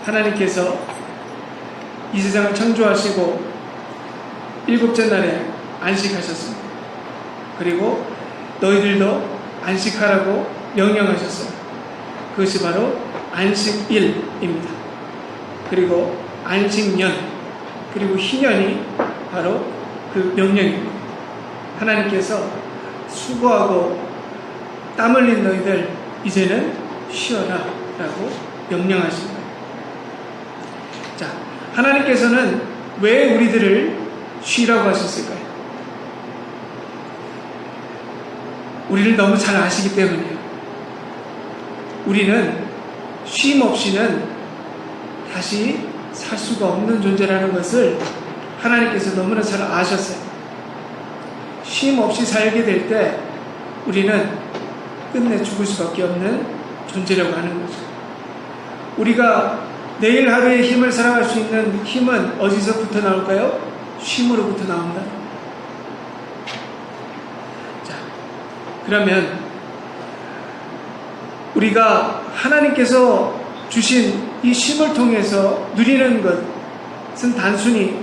하나님께서 이 세상을 창조하시고 일곱째 날에 안식하셨습니다. 그리고 너희들도 안식하라고 명령하셨어요. 그것이 바로 안식일입니다. 그리고 안식년, 그리고 희년이 바로 그 명령입니다. 하나님께서 수고하고 땀 흘린 너희들 이제는 쉬어라 라고 명령하신 거예요. 자, 하나님께서는 왜 우리들을 쉬라고 하셨을까요? 우리를 너무 잘 아시기 때문이에요. 우리는 쉼 없이는 다시 살 수가 없는 존재라는 것을 하나님께서 너무나 잘 아셨어요. 쉼 없이 살게 될 때 우리는 끝내 죽을 수밖에 없는 존재라고 하는 거죠. 우리가 내일 하루의 힘을 살아갈 수 있는 힘은 어디서부터 나올까요? 쉼으로부터 나옵니다. 자, 그러면 우리가 하나님께서 주신 이 쉼을 통해서 누리는 것은 단순히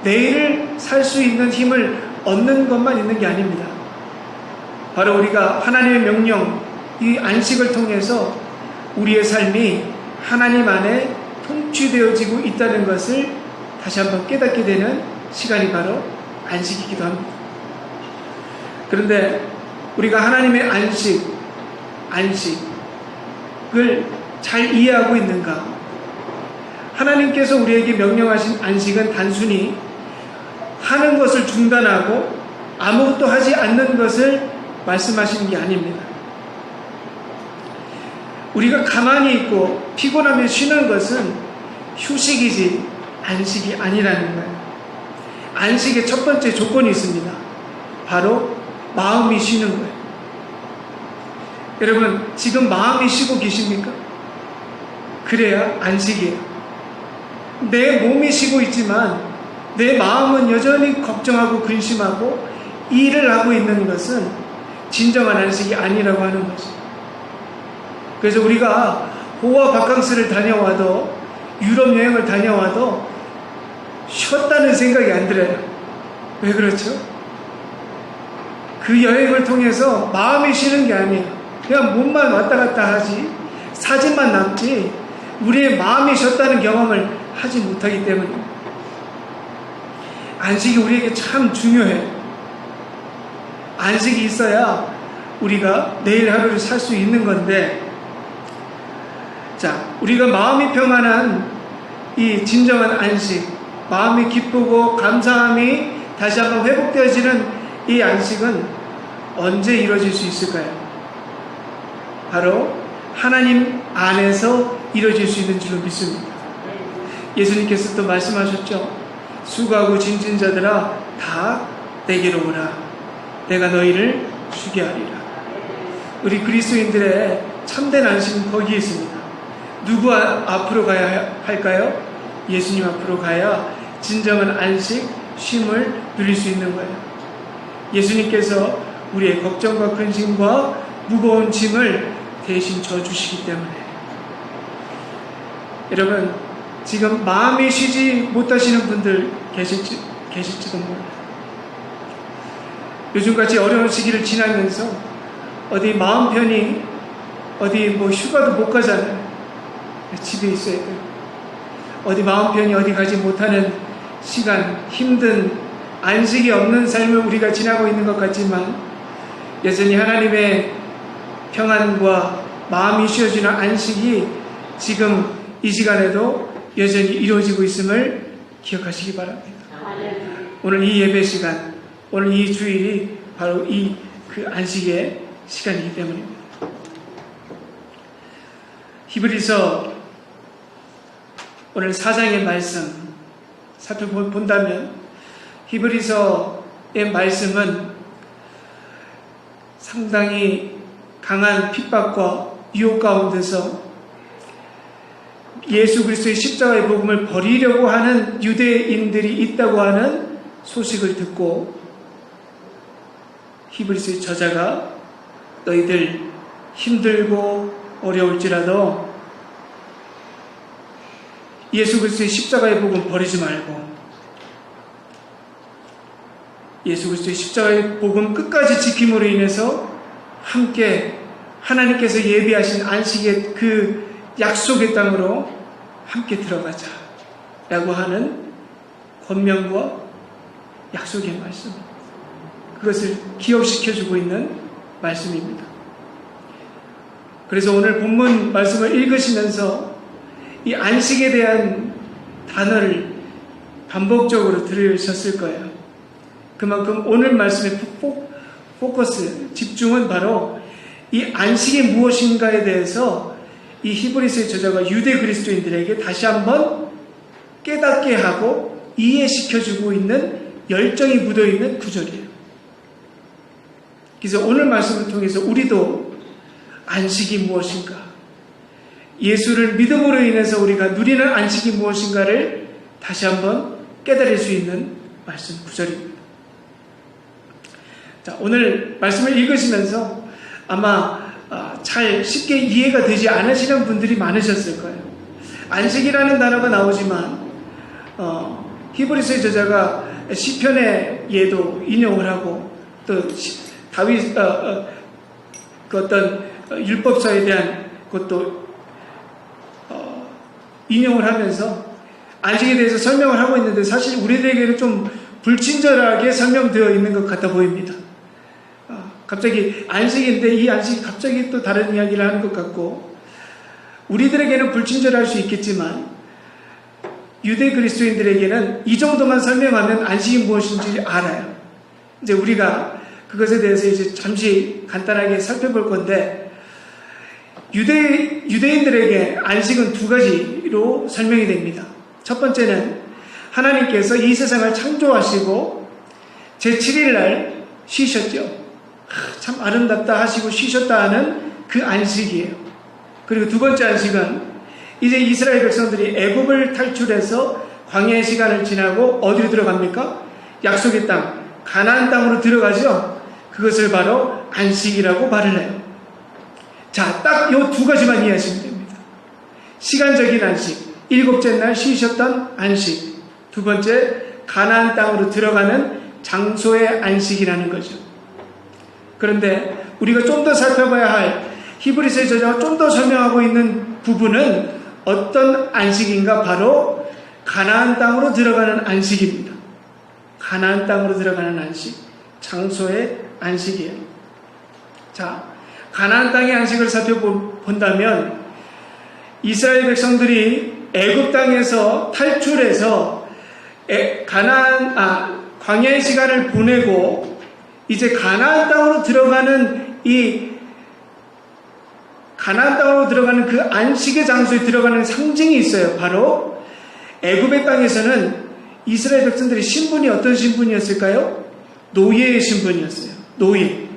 내일을 살 수 있는 힘을 얻는 것만 있는 게 아닙니다. 바로 우리가 하나님의 명령, 이 안식을 통해서 우리의 삶이 하나님 안에 통치되어지고 있다는 것을 다시 한번 깨닫게 되는 시간이 바로 안식이기도 합니다. 그런데 우리가 하나님의 안식을 잘 이해하고 있는가? 하나님께서 우리에게 명령하신 안식은 단순히 하는 것을 중단하고 아무것도 하지 않는 것을 말씀하시는 게 아닙니다. 우리가 가만히 있고 피곤하면 쉬는 것은 휴식이지 안식이 아니라는 거예요. 안식의 첫 번째 조건이 있습니다. 바로 마음이 쉬는 거예요. 여러분, 지금 마음이 쉬고 계십니까? 그래야 안식이에요. 내 몸이 쉬고 있지만 내 마음은 여전히 걱정하고 근심하고 일을 하고 있는 것은 진정한 안식이 아니라고 하는 거죠. 그래서 우리가 호화 바캉스를 다녀와도, 유럽 여행을 다녀와도 쉬었다는 생각이 안 들어요. 왜 그렇죠? 그 여행을 통해서 마음이 쉬는 게 아니에요. 그냥 몸만 왔다 갔다 하지, 사진만 남지 우리의 마음이 쉬었다는 경험을 하지 못하기 때문입니다. 안식이 우리에게 참 중요해요. 안식이 있어야 우리가 내일 하루를 살 수 있는 건데, 자, 우리가 마음이 평안한 이 진정한 안식, 마음이 기쁘고 감사함이 다시 한번 회복되어지는 이 안식은 언제 이루어질 수 있을까요? 바로 하나님 안에서 이루어질 수 있는 줄로 믿습니다. 예수님께서 또 말씀하셨죠. 수고하고 짐진 자들아 다 내게로 오라. 내가 너희를 쉬게 하리라. 우리 그리스도인들의 참된 안식은 거기에 있습니다. 누구 앞으로 가야 할까요? 예수님 앞으로 가야 진정한 안식, 쉼을 누릴 수 있는 거예요. 예수님께서 우리의 걱정과 근심과 무거운 짐을 대신 져주시기 때문에. 여러분, 지금 마음이 쉬지 못하시는 분들 계실지도 몰라요. 요즘같이 어려운 시기를 지나면서 어디 마음 편히 어디 휴가도 못 가잖아요. 집에 있어야 돼요. 어디 마음 편히 어디 가지 못하는 시간, 힘든 안식이 없는 삶을 우리가 지나고 있는 것 같지만 여전히 하나님의 평안과 마음이 쉬어지는 안식이 지금 이 시간에도 여전히 이루어지고 있음을 기억하시기 바랍니다. 오늘 이 예배 시간, 오늘 이 주일이 바로 그 안식의 시간이기 때문입니다. 히브리서 오늘 4장의 말씀 살펴본다면 히브리서의 말씀은 상당히 강한 핍박과 유혹 가운데서 예수 그리스도의 십자가의 복음을 버리려고 하는 유대인들이 있다고 하는 소식을 듣고 히브리서의 저자가 너희들 힘들고 어려울지라도 예수 그리스도의 십자가의 복음 버리지 말고 예수 그리스도의 십자가의 복음 끝까지 지킴으로 인해서 함께 하나님께서 예비하신 안식의 그 약속의 땅으로 함께 들어가자 라고 하는 권면과 약속의 말씀, 그것을 기억시켜주고 있는 말씀입니다. 그래서 오늘 본문 말씀을 읽으시면서 이 안식에 대한 단어를 반복적으로 들으셨을 거예요. 그만큼 오늘 말씀의 포커스, 집중은 바로 이 안식이 무엇인가에 대해서 이 히브리서의 저자가 유대 그리스도인들에게 다시 한번 깨닫게 하고 이해시켜주고 있는 열정이 묻어있는 구절이에요. 그래서 오늘 말씀을 통해서 우리도 안식이 무엇인가, 예수를 믿음으로 인해서 우리가 누리는 안식이 무엇인가를 다시 한번 깨달을 수 있는 말씀 구절입니다. 자, 오늘 말씀을 읽으시면서 아마 잘 쉽게 이해가 되지 않으시는 분들이 많으셨을 거예요. 안식이라는 단어가 나오지만 히브리서의 저자가 시편의 예도 인용을 하고 또 다윗 그 어떤 율법서에 대한 것도 인용을 하면서 안식에 대해서 설명을 하고 있는데 사실 우리들에게는 좀 불친절하게 설명되어 있는 것 같아 보입니다. 갑자기 안식인데 이 안식이 갑자기 또 다른 이야기를 하는 것 같고, 우리들에게는 불친절할 수 있겠지만 유대 그리스도인들에게는 이 정도만 설명하면 안식이 무엇인지 알아요. 이제 우리가 그것에 대해서 이제 잠시 간단하게 살펴볼 건데, 유대인들에게 안식은 두 가지로 설명이 됩니다. 첫 번째는 하나님께서 이 세상을 창조하시고 제7일 날 쉬셨죠. 참 아름답다 하시고 쉬셨다 하는 그 안식이에요. 그리고 두 번째 안식은 이제 이스라엘 백성들이 애굽을 탈출해서 광야의 시간을 지나고 어디로 들어갑니까? 약속의 땅, 가나안 땅으로 들어가죠. 그것을 바로 안식이라고 말을 해요. 자, 딱 이 두 가지만 이해하시면 됩니다. 시간적인 안식, 일곱째 날 쉬셨던 안식, 두 번째 가나안 땅으로 들어가는 장소의 안식이라는 거죠. 그런데 우리가 좀 더 살펴봐야 할 히브리서의 저자가 좀 더 설명하고 있는 부분은 어떤 안식인가? 바로 가나안 땅으로 들어가는 안식입니다. 가나안 땅으로 들어가는 안식, 장소의 안식이에요. 자, 가나안 땅의 안식을 살펴본다면 이스라엘 백성들이 애굽 땅에서 탈출해서 광야의 시간을 보내고 이제 가나안 땅으로 들어가는 가나안 땅으로 들어가는 그 안식의 장소에 들어가는 상징이 있어요. 바로 애굽의 땅에서는 이스라엘 백성들의 신분이 어떤 신분이었을까요? 노예의 신분이었어요. 노예.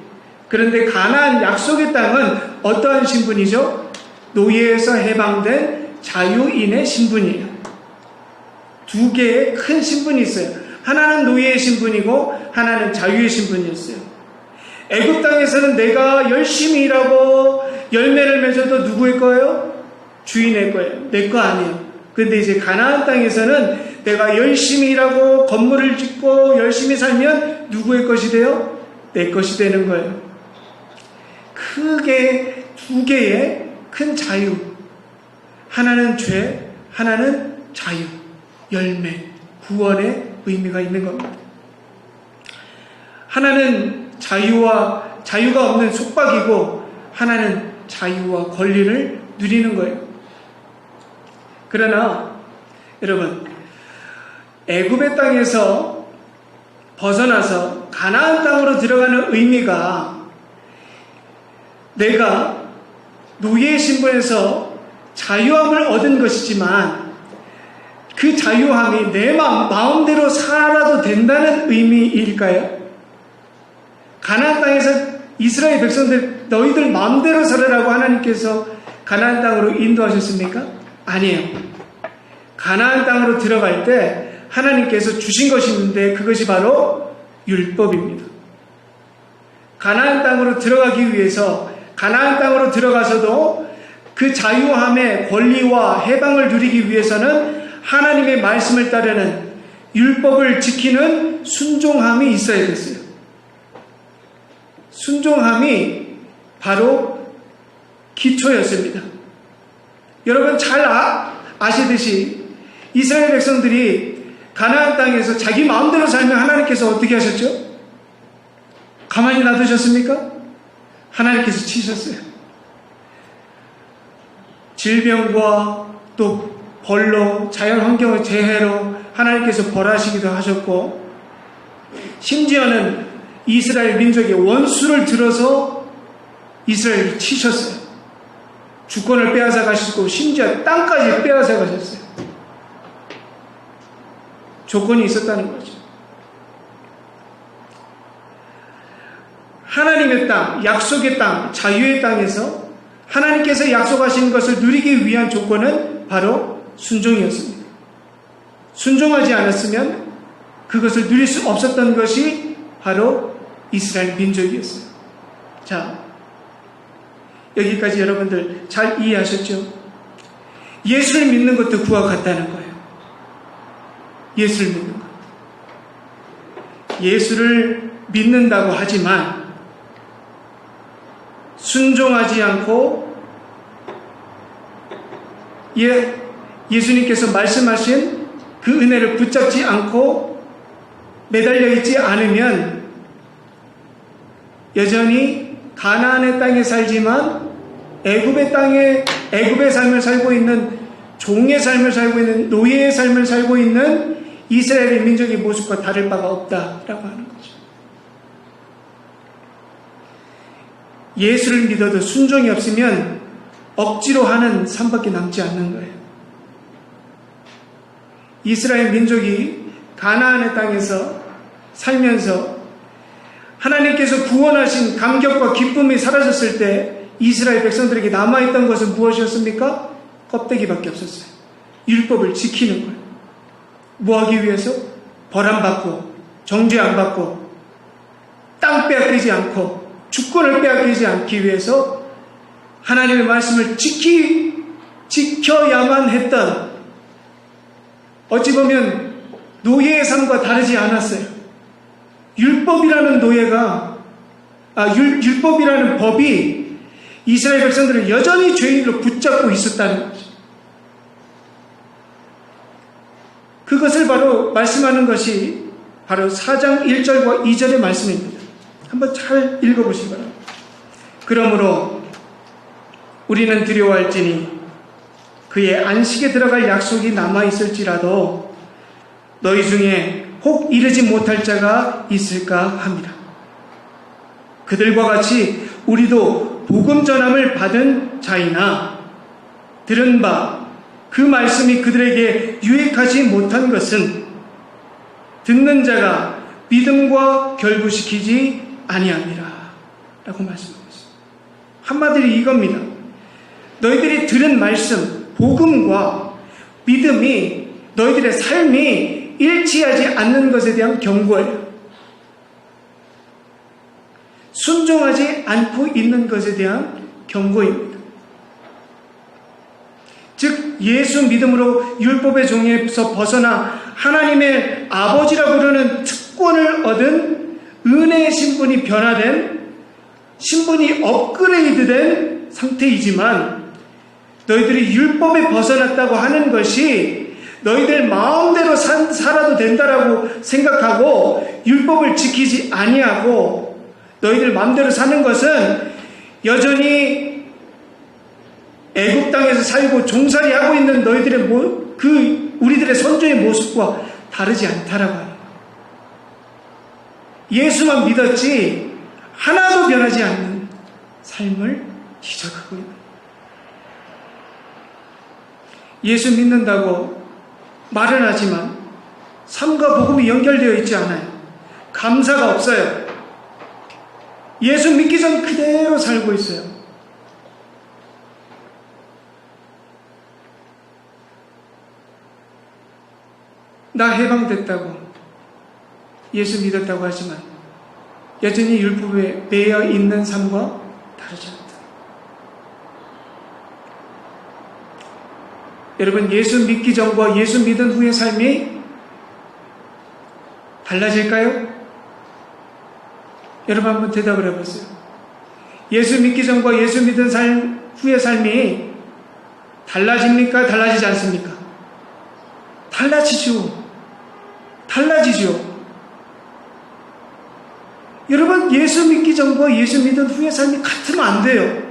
그런데 가나안 약속의 땅은 어떠한 신분이죠? 노예에서 해방된 자유인의 신분이에요. 두 개의 큰 신분이 있어요. 하나는 노예의 신분이고 하나는 자유의 신분이었어요. 애굽 땅에서는 내가 열심히 일하고 열매를 맺어도 누구의 거예요? 주인의 거예요. 내 거 아니에요. 그런데 이제 가나안 땅에서는 내가 열심히 일하고 건물을 짓고 열심히 살면 누구의 것이 돼요? 내 것이 되는 거예요. 크게 두 개의 큰 자유. 하나는 죄, 하나는 자유, 열매, 구원의 의미가 있는 겁니다. 하나는 자유가 없는 속박이고 하나는 자유와 권리를 누리는 거예요. 그러나 여러분, 애굽의 땅에서 벗어나서 가나안 땅으로 들어가는 의미가 내가 노예의 신분에서 자유함을 얻은 것이지만 그 자유함이 내 마음대로 살아도 된다는 의미일까요? 가나안 땅에서 이스라엘 백성들 너희들 마음대로 살아라고 하나님께서 가나안 땅으로 인도하셨습니까? 아니에요. 가나안 땅으로 들어갈 때 하나님께서 주신 것이 있는데 그것이 바로 율법입니다. 가나안 땅으로 들어가기 위해서 가나안 땅으로 들어가서도 그 자유함의 권리와 해방을 누리기 위해서는 하나님의 말씀을 따르는 율법을 지키는 순종함이 있어야 됐어요. 순종함이 바로 기초였습니다. 여러분 잘 아시듯이 이스라엘 백성들이 가나안 땅에서 자기 마음대로 살면 하나님께서 어떻게 하셨죠? 가만히 놔두셨습니까? 하나님께서 치셨어요. 질병과 또 벌로, 자연환경의 재해로 하나님께서 벌하시기도 하셨고, 심지어는 이스라엘 민족의 원수를 들어서 이스라엘을 치셨어요. 주권을 빼앗아 가시고 심지어 땅까지 빼앗아 가셨어요. 조건이 있었다는 거죠. 하나님의 땅, 약속의 땅, 자유의 땅에서 하나님께서 약속하신 것을 누리기 위한 조건은 바로 순종이었습니다. 순종하지 않았으면 그것을 누릴 수 없었던 것이 바로 이스라엘 민족이었어요. 자, 여기까지 여러분들 잘 이해하셨죠? 예수를 믿는 것도 그와 같다는 거예요. 예수를 믿는 것. 예수를 믿는다고 하지만 순종하지 않고 예수님께서 말씀하신 그 은혜를 붙잡지 않고 매달려 있지 않으면 여전히 가나안의 땅에 살지만 애굽의 삶을 살고 있는, 종의 삶을 살고 있는, 노예의 삶을 살고 있는 이스라엘의 민족의 모습과 다를 바가 없다라고 하는 거죠. 예수를 믿어도 순종이 없으면 억지로 하는 삶밖에 남지 않는 거예요. 이스라엘 민족이 가나안의 땅에서 살면서 하나님께서 구원하신 감격과 기쁨이 사라졌을 때 이스라엘 백성들에게 남아있던 것은 무엇이었습니까? 껍데기밖에 없었어요. 율법을 지키는 거예요. 뭐 하기 위해서? 벌 안 받고, 정죄 안 받고, 땅 빼앗기지 않고, 주권을 빼앗기지 않기 위해서 하나님의 말씀을 지켜야만 했던, 어찌 보면 노예의 삶과 다르지 않았어요. 율법이라는 율법이라는 법이 이스라엘 백성들을 여전히 죄인으로 붙잡고 있었다는 거죠. 그것을 바로 말씀하는 것이 바로 4장 1절과 2절의 말씀입니다. 한번 잘 읽어보시기 바랍니다. 그러므로 우리는 두려워할지니 그의 안식에 들어갈 약속이 남아있을지라도 너희 중에 혹 이르지 못할 자가 있을까 합니다. 그들과 같이 우리도 복음 전함을 받은 자이나 들은 바 그 말씀이 그들에게 유익하지 못한 것은 듣는 자가 믿음과 결부시키지 아니합니다. 라고 말씀하고 있습니다. 한마디로 이겁니다. 너희들이 들은 말씀, 복음과 믿음이 너희들의 삶이 일치하지 않는 것에 대한 경고예요. 순종하지 않고 있는 것에 대한 경고입니다. 즉 예수 믿음으로 율법의 종에서 벗어나 하나님의 아버지라 부르는 특권을 얻은 은혜의 신분이 변화된, 신분이 업그레이드된 상태이지만 너희들이 율법에 벗어났다고 하는 것이 너희들 마음대로 살아도 된다라고 생각하고 율법을 지키지 아니하고 너희들 마음대로 사는 것은 여전히 애굽 땅에서 살고 종살이하고 있는 너희들의 우리들의 선조의 모습과 다르지 않다라고 해요. 예수만 믿었지 하나도 변하지 않는 삶을 시작하고 있는. 예수 믿는다고 말은 하지만 삶과 복음이 연결되어 있지 않아요. 감사가 없어요. 예수 믿기 전 그대로 살고 있어요. 나 해방됐다고 예수 믿었다고 하지만 여전히 율법에 매여 있는 삶과 다르지 않다. 여러분, 예수 믿기 전과 예수 믿은 후의 삶이 달라질까요? 여러분 한번 대답을 해보세요. 예수 믿기 전과 예수 믿은 후의 삶이 달라집니까? 달라지지 않습니까? 달라지죠. 여러분, 예수 믿기 전과 예수 믿은 후의 삶이 같으면 안 돼요.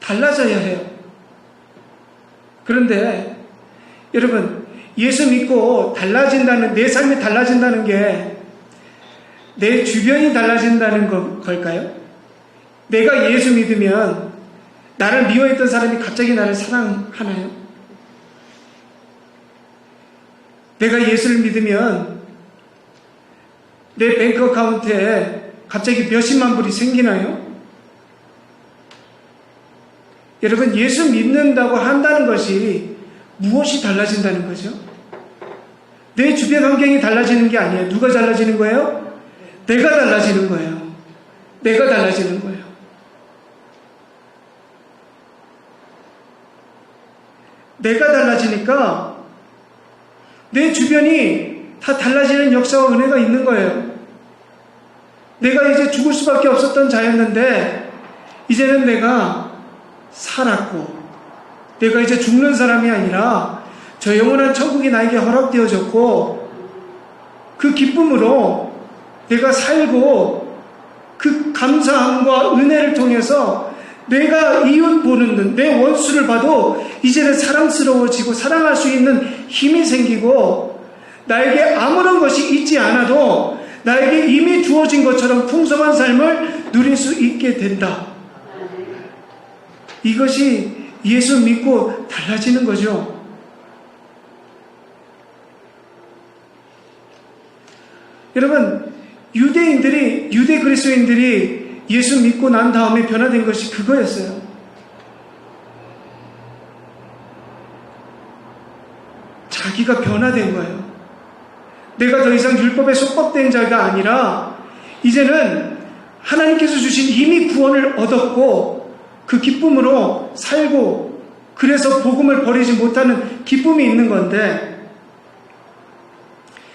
달라져야 해요. 그런데 여러분, 예수 믿고 내 삶이 달라진다는 게 내 주변이 달라진다는 걸까요? 내가 예수 믿으면 나를 미워했던 사람이 갑자기 나를 사랑하나요? 내가 예수를 믿으면 내 뱅크 어카운트에 갑자기 몇십만 불이 생기나요? 여러분, 예수 믿는다고 한다는 것이 무엇이 달라진다는 거죠? 내 주변 환경이 달라지는 게 아니에요. 누가 달라지는 거예요? 내가 달라지는 거예요. 내가 달라지는 거예요. 내가 달라지니까 내 주변이 다 달라지는 역사와 은혜가 있는 거예요. 내가 이제 죽을 수밖에 없었던 자였는데 이제는 내가 살았고, 내가 이제 죽는 사람이 아니라 저 영원한 천국이 나에게 허락되어졌고, 그 기쁨으로 내가 살고 그 감사함과 은혜를 통해서 내가 이웃 보는 눈, 내 원수를 봐도 이제는 사랑스러워지고 사랑할 수 있는 힘이 생기고, 나에게 아무런 것이 있지 않아도 나에게 이미 주어진 것처럼 풍성한 삶을 누릴 수 있게 된다. 이것이 예수 믿고 달라지는 거죠. 여러분, 유대 그리스도인들이 예수 믿고 난 다음에 변화된 것이 그거였어요. 자기가 변화된 거예요. 내가 더 이상 율법에 속박된 자가 아니라 이제는 하나님께서 주신 이미 구원을 얻었고 그 기쁨으로 살고, 그래서 복음을 버리지 못하는 기쁨이 있는 건데,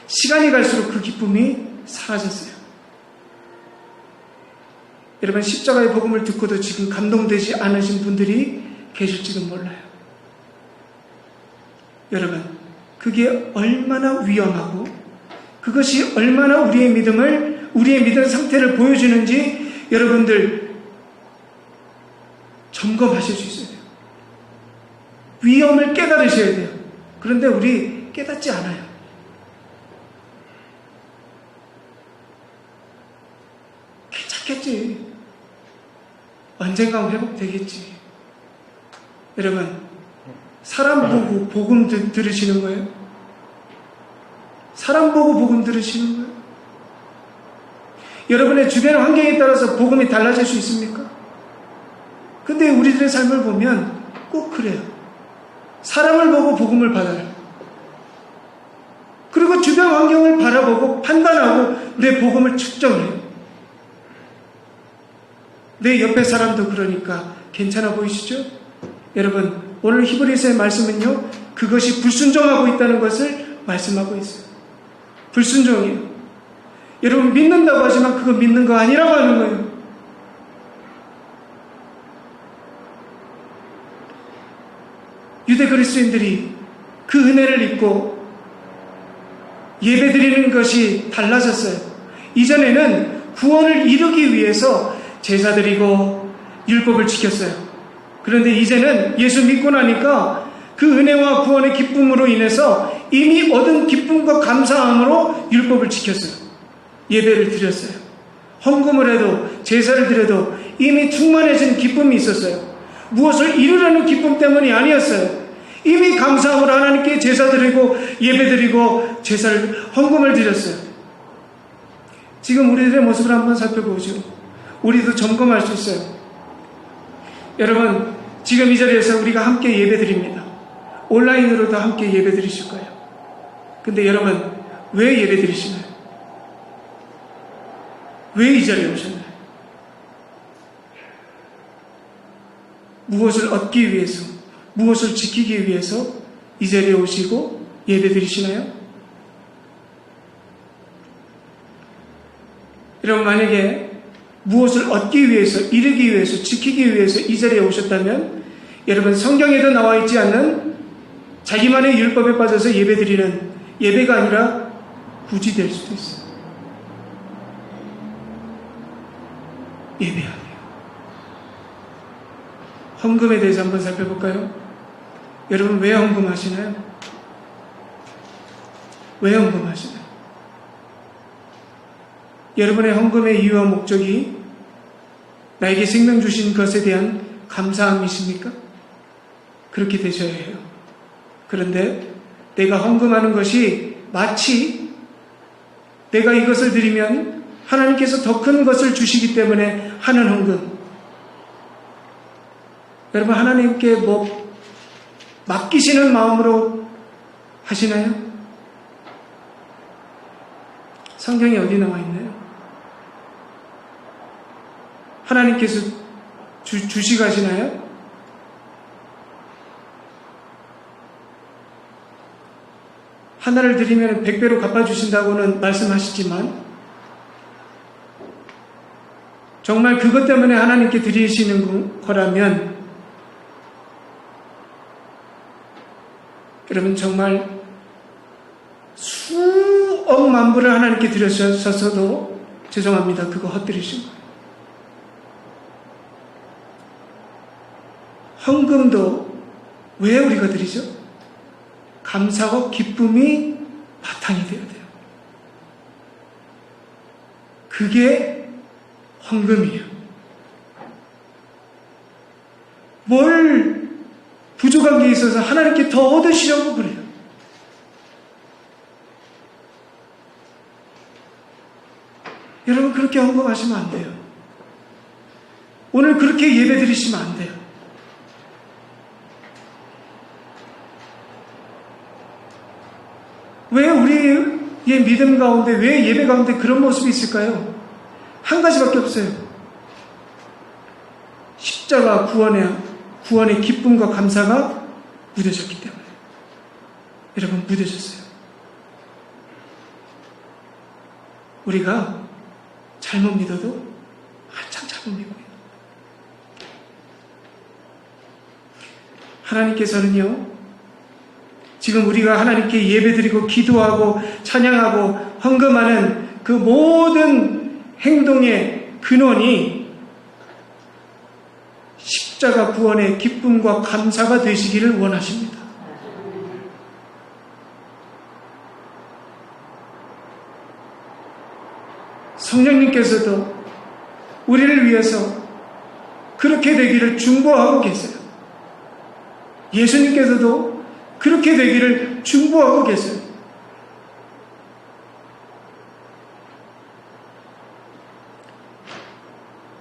시간이 갈수록 그 기쁨이 사라졌어요. 여러분, 십자가의 복음을 듣고도 지금 감동되지 않으신 분들이 계실지도 몰라요. 여러분, 그게 얼마나 위험하고 그것이 얼마나 우리의 믿음 상태를 보여주는지 여러분들 점검하실 수 있어야 돼요. 위험을 깨달으셔야 돼요. 그런데 우리 깨닫지 않아요. 괜찮겠지. 언젠가 회복되겠지. 여러분, 사람 보고 복음 들으시는 거예요? 사람 보고 복음 들으시는 거예요? 여러분의 주변 환경에 따라서 복음이 달라질 수 있습니까? 근데 우리들의 삶을 보면 꼭 그래요. 사람을 보고 복음을 받아요. 그리고 주변 환경을 바라보고 판단하고 내 복음을 측정해요. 내 옆에 사람도 그러니까 괜찮아 보이시죠? 여러분, 오늘 히브리서의 말씀은요, 그것이 불순종하고 있다는 것을 말씀하고 있어요. 불순종이에요. 여러분, 믿는다고 하지만 그거 믿는 거 아니라고 하는 거예요. 유대 그리스도인들이 그 은혜를 입고 예배드리는 것이 달라졌어요. 이전에는 구원을 이루기 위해서 제사 드리고 율법을 지켰어요. 그런데 이제는 예수 믿고 나니까 그 은혜와 구원의 기쁨으로 인해서 이미 얻은 기쁨과 감사함으로 율법을 지켰어요. 예배를 드렸어요. 헌금을 해도 제사를 드려도 이미 충만해진 기쁨이 있었어요. 무엇을 이루려는 기쁨 때문이 아니었어요. 이미 감사함으로 하나님께 제사 드리고 예배 드리고 제사를 헌금을 드렸어요. 지금 우리들의 모습을 한번 살펴보죠. 우리도 점검할 수 있어요. 여러분, 지금 이 자리에서 우리가 함께 예배 드립니다. 온라인으로도 함께 예배 드리실 거예요. 근데 여러분, 왜 예배 드리시나요? 왜 이 자리에 오셨나요? 무엇을 얻기 위해서, 무엇을 지키기 위해서 이 자리에 오시고 예배 드리시나요? 여러분, 만약에 무엇을 얻기 위해서, 이루기 위해서, 지키기 위해서 이 자리에 오셨다면 여러분, 성경에도 나와 있지 않는 자기만의 율법에 빠져서 예배드리는 예배가 아니라 굳이 될 수도 있어요. 예배 아니에요. 헌금에 대해서 한번 살펴볼까요? 여러분, 왜 헌금하시나요? 왜 헌금하시나요? 여러분의 헌금의 이유와 목적이 나에게 생명 주신 것에 대한 감사함이십니까? 그렇게 되셔야 해요. 그런데 내가 헌금하는 것이 마치 내가 이것을 드리면 하나님께서 더 큰 것을 주시기 때문에 하는 헌금. 여러분, 하나님께 맡기시는 마음으로 하시나요? 성경에 어디 나와 있나요? 하나님께서 주시고 하시나요? 하나를 드리면 100배로 갚아주신다고는 말씀하시지만 정말 그것 때문에 하나님께 드리시는 거라면 여러분, 정말 수억 만불을 하나님께 드리셨어도 죄송합니다. 그거 헛들이신 거예요. 헌금도 왜 우리가 드리죠? 감사와 기쁨이 바탕이 되어야 돼요. 그게 헌금이에요. 뭘 부족한 게 있어서 하나님께 더 얻으시려고 그래요. 여러분, 그렇게 헌금하시면 안 돼요. 오늘 그렇게 예배 드리시면 안 돼요. 왜 우리의 믿음 가운데, 왜 예배 가운데 그런 모습이 있을까요? 한 가지밖에 없어요. 십자가 구원의 기쁨과 감사가 묻어졌기 때문에. 여러분, 묻어졌어요. 우리가 잘못 믿어도 한참 잘못 믿어요. 하나님께서는요, 지금 우리가 하나님께 예배드리고 기도하고 찬양하고 헌금하는 그 모든 행동의 근원이 십자가 구원의 기쁨과 감사가 되시기를 원하십니다. 성령님께서도 우리를 위해서 그렇게 되기를 중보하고 계세요. 예수님께서도 그렇게 되기를 중보하고 계세요.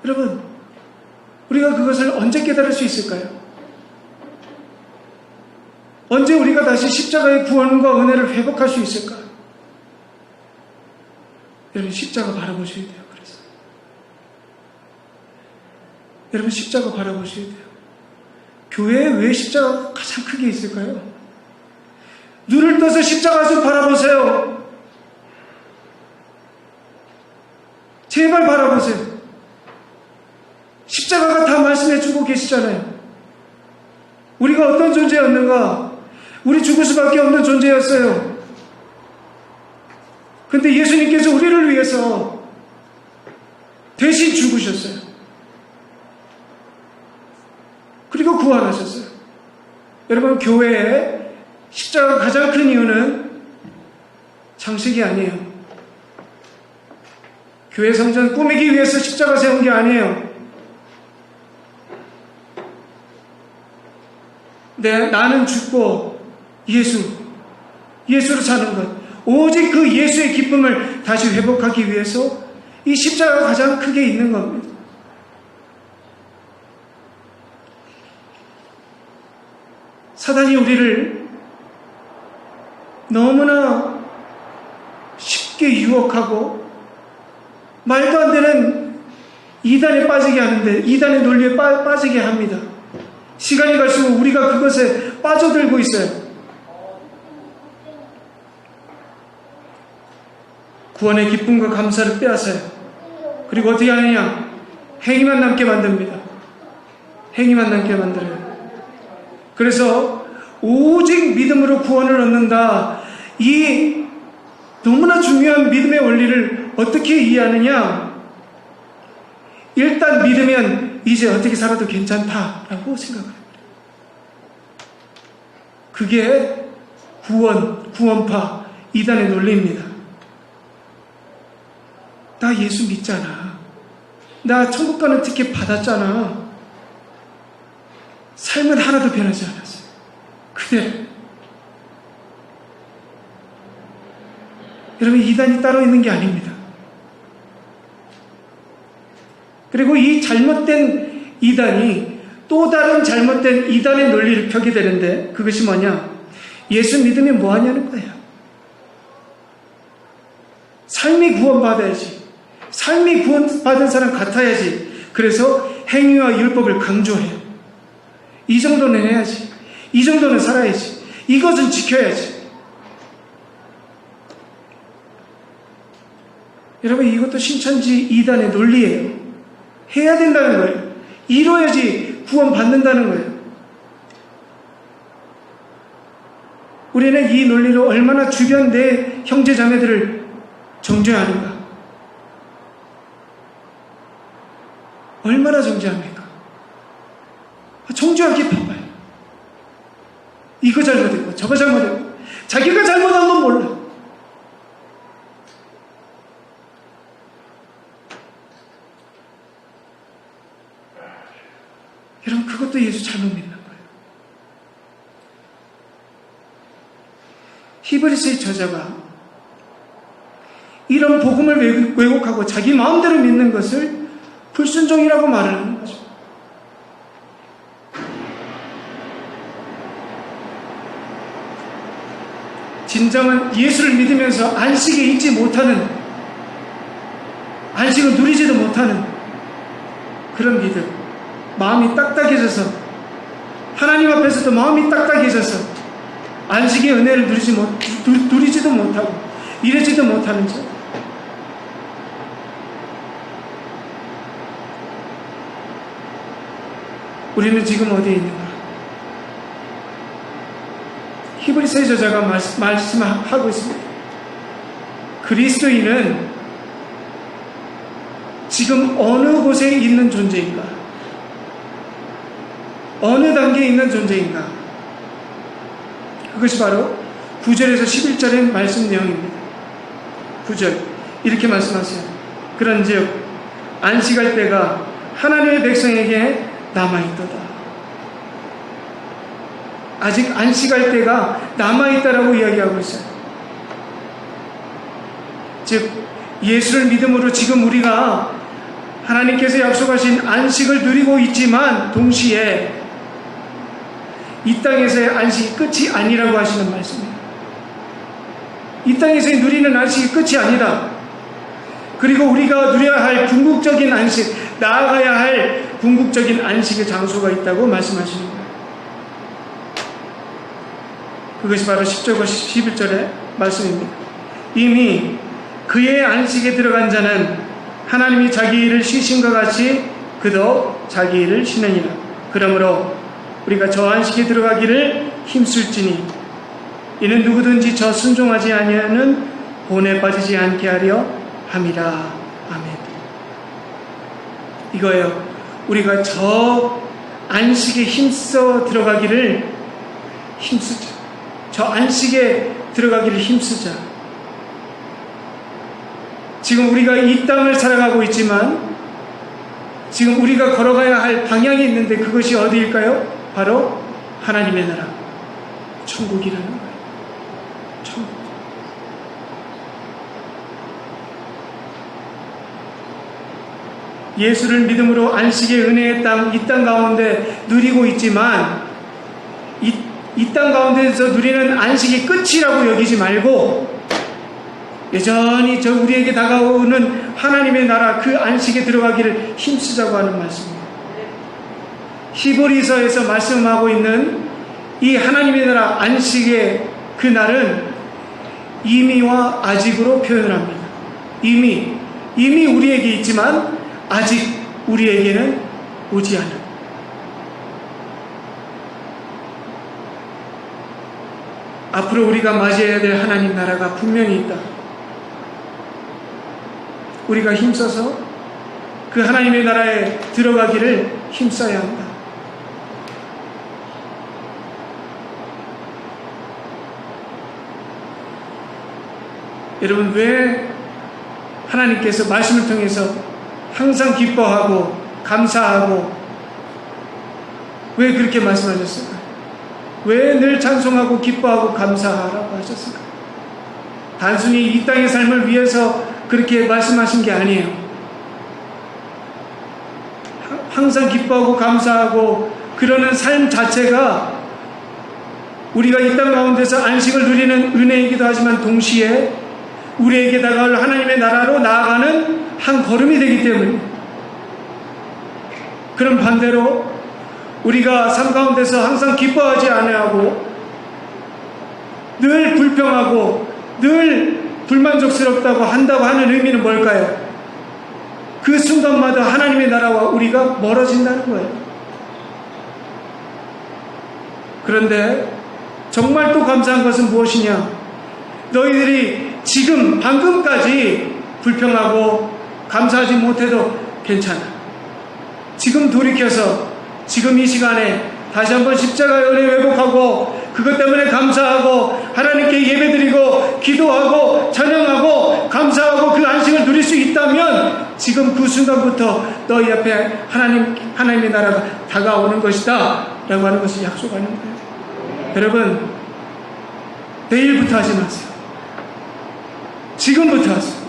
여러분, 우리가 그것을 언제 깨달을 수 있을까요? 언제 우리가 다시 십자가의 구원과 은혜를 회복할 수 있을까요? 여러분, 십자가 바라보셔야 돼요. 그래서 여러분, 십자가 바라보셔야 돼요. 교회에 왜 십자가가 가장 크게 있을까요? 눈을 떠서 십자가 좀 바라보세요. 제발 바라보세요. 십자가가 다 말씀해주고 계시잖아요. 우리가 어떤 존재였는가? 우리 죽을 수밖에 없는 존재였어요. 근데 예수님께서 우리를 위해서 대신 죽으셨어요. 그리고 구원하셨어요. 여러분, 교회에 십자가가 가장 큰 이유는 장식이 아니에요. 교회 성전 꾸미기 위해서 십자가 세운 게 아니에요. 나는 죽고 예수로 사는 것, 오직 그 예수의 기쁨을 다시 회복하기 위해서 이 십자가가 가장 크게 있는 겁니다. 사단이 우리를 너무나 쉽게 유혹하고 말도 안 되는 이단에 빠지게 하는데, 이단의 논리에 빠지게 합니다. 시간이 갈수록 우리가 그것에 빠져들고 있어요. 구원의 기쁨과 감사를 빼앗아요. 그리고 어떻게 하느냐? 행위만 남게 만듭니다. 행위만 남게 만들어요. 그래서 오직 믿음으로 구원을 얻는다. 이 너무나 중요한 믿음의 원리를 어떻게 이해하느냐? 일단 믿으면 이제 어떻게 살아도 괜찮다라고 생각합니다. 그게 구원파 이단의 논리입니다. 나 예수 믿잖아. 나 천국 가는 티켓 받았잖아. 삶은 하나도 변하지 않았어요. 그대로. 여러분, 이단이 따로 있는 게 아닙니다. 그리고 이 잘못된 이단이 또 다른 잘못된 이단의 논리를 펴게 되는데, 그것이 뭐냐? 예수 믿으면 뭐 하냐는 거예요. 삶이 구원받아야지. 삶이 구원받은 사람 같아야지. 그래서 행위와 율법을 강조해요. 이 정도는 해야지. 이 정도는 살아야지. 이것은 지켜야지. 여러분, 이것도 신천지 이단의 논리예요. 해야 된다는 거예요. 이뤄야지 구원받는다는 거예요. 우리는 이 논리로 얼마나 주변 내 형제 자매들을 정죄하는가? 얼마나 정죄합니까? 정죄하기 바빠요. 이거 잘못했고 저거 잘못했고 자기가 잘못한 건 몰라. 여러분, 그것도 예수 잘못 믿는 거예요. 히브리서의 저자가 이런 복음을 왜곡하고 자기 마음대로 믿는 것을 불순종이라고 말을 하는 거죠. 진정한 예수를 믿으면서 안식에 있지 못하는, 안식을 누리지도 못하는 그런 믿음, 마음이 딱딱해져서, 하나님 앞에서도 마음이 딱딱해져서 안식의 은혜를 누리지도 못하고 이러지도 못하는 자. 우리는 지금 어디에 있는가? 히브리서의 저자가 말씀하고 있습니다. 그리스도인은 지금 어느 곳에 있는 존재인가? 어느 단계에 있는 존재인가? 그것이 바로 9절에서 11절의 말씀 내용입니다. 9절 이렇게 말씀하세요. 그런즉 안식할 때가 하나님의 백성에게 남아있도다. 아직 안식할 때가 남아있다라고 이야기하고 있어요. 즉 예수를 믿음으로 지금 우리가 하나님께서 약속하신 안식을 누리고 있지만 동시에 이 땅에서의 안식이 끝이 아니라고 하시는 말씀입니다. 이 땅에서 누리는 안식이 끝이 아니다. 그리고 우리가 누려야 할 궁극적인 안식, 나아가야 할 궁극적인 안식의 장소가 있다고 말씀하시는 거예요. 그것이 바로 10절과 11절의 말씀입니다. 이미 그의 안식에 들어간 자는 하나님이 자기 일을 쉬신 것 같이 그도 자기 일을 쉬느니라. 그러므로 우리가 저 안식에 들어가기를 힘쓸지니 이는 누구든지 저 순종하지 아니하는 본에 빠지지 않게 하려 함이라. 아멘. 이거예요. 우리가 저 안식에 힘써 들어가기를 힘쓰자. 저 안식에 들어가기를 힘쓰자. 지금 우리가 이 땅을 살아가고 있지만 지금 우리가 걸어가야 할 방향이 있는데 그것이 어디일까요? 바로 하나님의 나라, 천국이라는 거예요. 천국. 예수를 믿음으로 안식의 은혜의 땅, 이 땅 가운데 누리고 있지만 이 땅 가운데서 누리는 안식이 끝이라고 여기지 말고 여전히 저 우리에게 다가오는 하나님의 나라 그 안식에 들어가기를 힘쓰자고 하는 말씀입니다. 히브리서에서 말씀하고 있는 이 하나님의 나라 안식의 그 날은 이미와 아직으로 표현을 합니다. 이미 우리에게 있지만 아직 우리에게는 오지 않은. 앞으로 우리가 맞이해야 될 하나님 나라가 분명히 있다. 우리가 힘써서 그 하나님의 나라에 들어가기를 힘써야 한다. 여러분, 왜 하나님께서 말씀을 통해서 항상 기뻐하고 감사하고 왜 그렇게 말씀하셨을까요? 왜 늘 찬송하고 기뻐하고 감사하라고 하셨을까요? 단순히 이 땅의 삶을 위해서 그렇게 말씀하신 게 아니에요. 항상 기뻐하고 감사하고 그러는 삶 자체가 우리가 이 땅 가운데서 안식을 누리는 은혜이기도 하지만 동시에 우리에게 다가올 하나님의 나라로 나아가는 한 걸음이 되기 때문에, 그럼 반대로 우리가 삶 가운데서 항상 기뻐하지 아니하고 늘 불평하고 늘 불만족스럽다고 한다고 하는 의미는 뭘까요? 그 순간마다 하나님의 나라와 우리가 멀어진다는 거예요. 그런데 정말 또 감사한 것은 무엇이냐? 너희들이 지금 방금까지 불평하고 감사하지 못해도 괜찮아. 지금 돌이켜서 지금 이 시간에 다시 한번 십자가의 은혜 회복하고 그것 때문에 감사하고 하나님께 예배드리고 기도하고 찬양하고 감사하고 그 안식을 누릴 수 있다면 지금 그 순간부터 너희 앞에 하나님의 나라가 다가오는 것이다 라고 하는 것을 약속하는 거예요. 여러분, 내일부터 하지 마세요. 지금부터 하세요.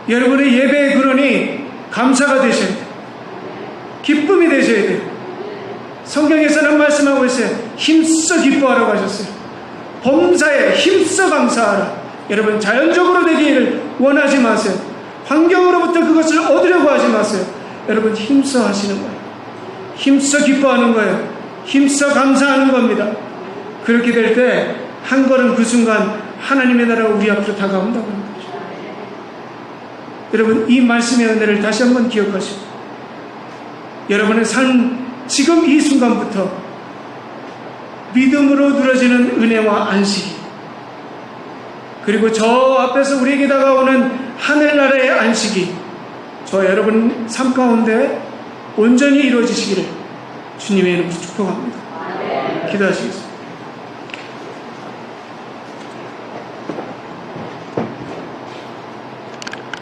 여러분의 예배의 근원이 감사가 되셔야 돼요. 기쁨이 되셔야 돼요. 성경에서는 말씀하고 있어요. 힘써 기뻐하라고 하셨어요. 범사에 힘써 감사하라. 여러분, 자연적으로 되기를 원하지 마세요. 환경으로부터 그것을 얻으려고 하지 마세요. 여러분, 힘써 하시는 거예요. 힘써 기뻐하는 거예요. 힘써 감사하는 겁니다. 그렇게 될 때 한 걸음 그 순간 하나님의 나라가 우리 앞으로 다가온다고 하는 거죠. 여러분, 이 말씀의 은혜를 다시 한번 기억하시고 여러분의 삶 지금 이 순간부터 믿음으로 누려지는 은혜와 안식이, 그리고 저 앞에서 우리에게 다가오는 하늘나라의 안식이 저 여러분 삶 가운데 온전히 이루어지시기를 주님의 이름으로 축복합니다. 기도하시겠습니다.